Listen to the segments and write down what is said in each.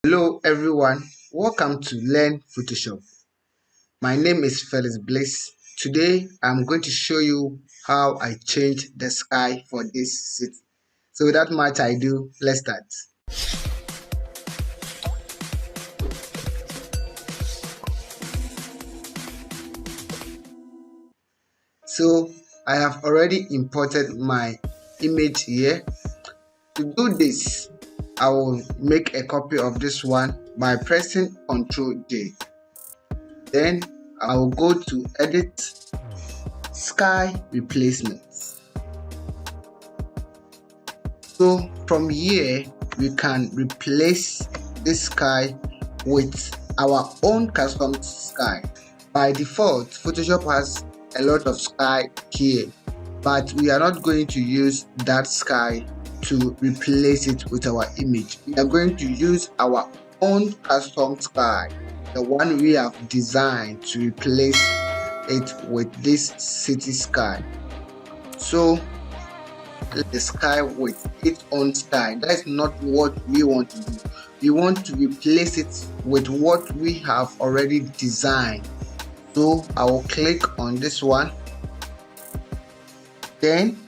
Hello everyone, welcome to Learn Photoshop. My name is Felix Bliss. Today I'm going to show you how I changed the sky for this city. So without much ado, let's start. So I have already imported my image here. To do this, I will make a copy of this one by pressing Ctrl J. Then I will go to Edit, Sky Replacements. So from here, we can replace this sky with our own custom sky. By default, Photoshop has a lot of sky here, but we are not going to use that sky to replace it with our image. We are going to use our own custom sky, the one we have designed, to replace it with this city sky. So the sky with its own sky, that's not what we want to do. We want to replace it with what we have already designed. So I will click on this one, then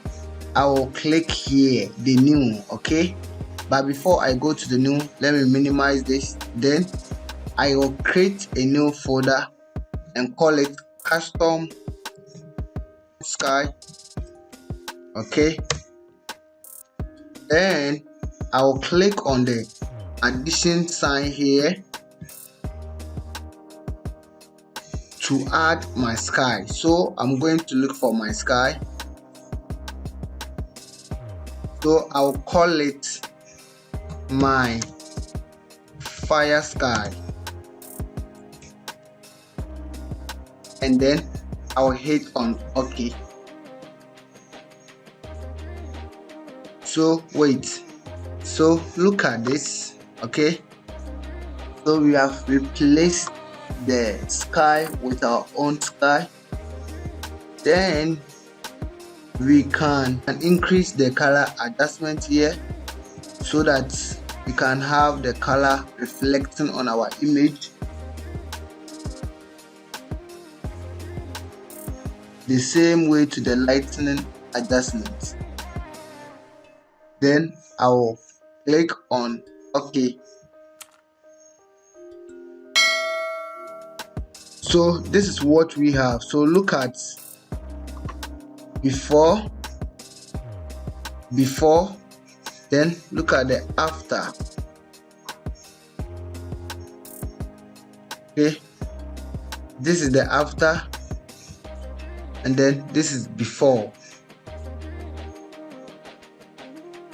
I will click here, the new. Okay, but before I go to the new, let me minimize this. Then I will create a new folder and call it custom sky. Okay, then I will click on the addition sign here to add my sky. So I'm going to look for my sky. So I'll call it my fire sky, and then I'll hit on OK. So wait, so look at this. Okay, so we have replaced the sky with our own sky. Then we can increase the color adjustment here so that we can have the color reflecting on our image. The same way to the lightening adjustment. Then I will click on OK. So this is what we have. So look at before, then look at the after. Okay, this is the after, and then this is before.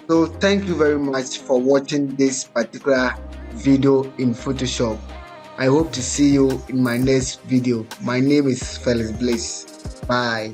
So thank you very much for watching this particular video in Photoshop. I hope to see you in my next video. My name is Felix Bliss. Bye.